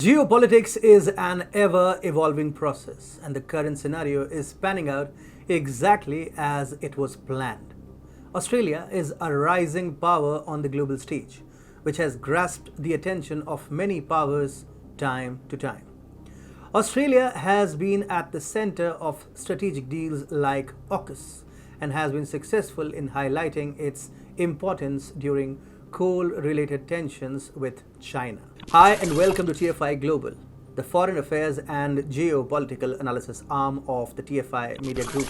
Geopolitics is an ever-evolving process, and the current scenario is panning out exactly as it was planned. Australia is a rising power on the global stage, which has grasped the attention of many powers time to time. Australia has been at the center of strategic deals like AUKUS and has been successful in highlighting its importance during coal-related tensions with China. Hi and welcome to TFI Global, the foreign affairs and geopolitical analysis arm of the TFI Media Group.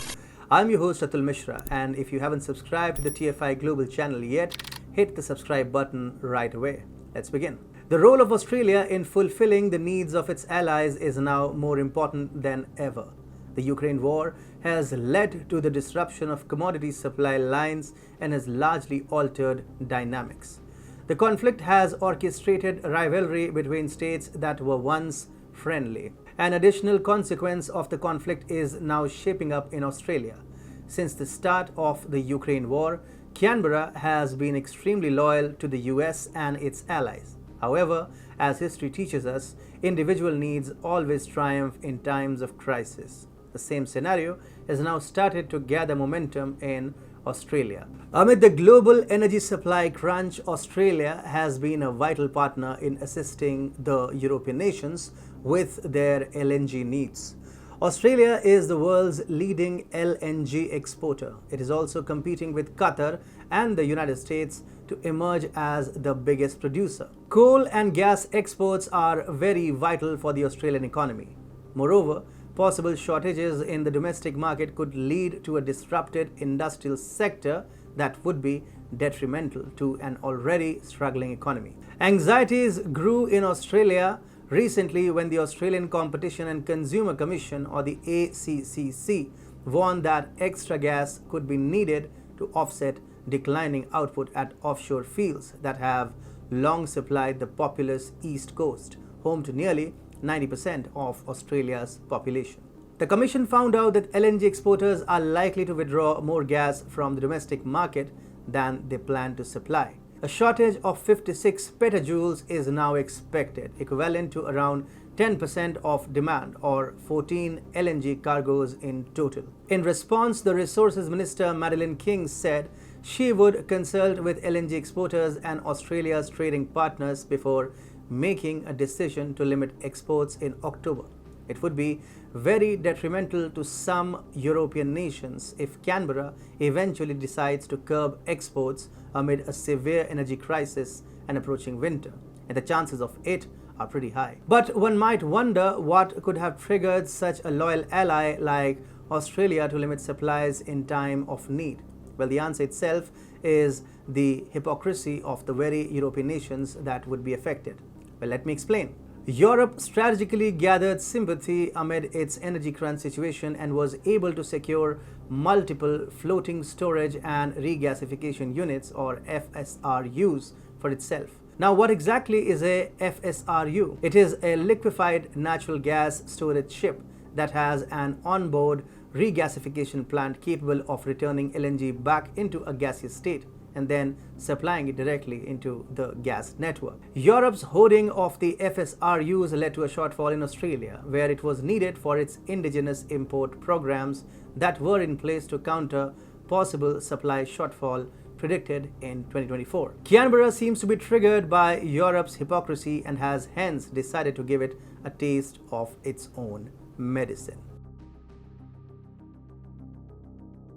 I'm your host Atul Mishra, and if you haven't subscribed to the TFI Global channel yet, hit the subscribe button right away. Let's begin. The role of Australia in fulfilling the needs of its allies is now more important than ever. The Ukraine war has led to the disruption of commodity supply lines and has largely altered dynamics. The conflict has orchestrated rivalry between states that were once friendly. An additional consequence of the conflict is now shaping up in Australia. Since the start of the Ukraine war, Canberra has been extremely loyal to the US and its allies. However, as history teaches us, individual needs always triumph in times of crisis. The same scenario has now started to gather momentum in Australia. Amid the global energy supply crunch, Australia has been a vital partner in assisting the European nations with their LNG needs. Australia is the world's leading LNG exporter. It is also competing with Qatar and the United States to emerge as the biggest producer. Coal and gas exports are very vital for the Australian economy. Moreover, possible shortages in the domestic market could lead to a disrupted industrial sector that would be detrimental to an already struggling economy. Anxieties grew in Australia recently when the Australian Competition and Consumer Commission, or the ACCC, warned that extra gas could be needed to offset declining output at offshore fields that have long supplied the populous East Coast, home to nearly 90% of Australia's population. The Commission found out that LNG exporters are likely to withdraw more gas from the domestic market than they plan to supply. A shortage of 56 petajoules is now expected, equivalent to around 10% of demand, or 14 LNG cargoes in total. In response, the Resources Minister Madeleine King said she would consult with LNG exporters and Australia's trading partners before making a decision to limit exports in October. It would be very detrimental to some European nations if Canberra eventually decides to curb exports amid a severe energy crisis and approaching winter, and the chances of it are pretty high. But one might wonder what could have triggered such a loyal ally like Australia to limit supplies in time of need. Well, the answer itself is the hypocrisy of the very European nations that would be affected. Well, let me explain. Europe strategically gathered sympathy amid its energy crunch situation and was able to secure multiple floating storage and regasification units, or FSRUs, for itself. Now, what exactly is a FSRU? It is a liquefied natural gas storage ship that has an onboard regasification plant capable of returning LNG back into a gaseous state and then supplying it directly into the gas network. Europe's hoarding of the FSRUs led to a shortfall in Australia, where it was needed for its indigenous import programs that were in place to counter possible supply shortfall predicted in 2024. Canberra seems to be triggered by Europe's hypocrisy and has hence decided to give it a taste of its own medicine.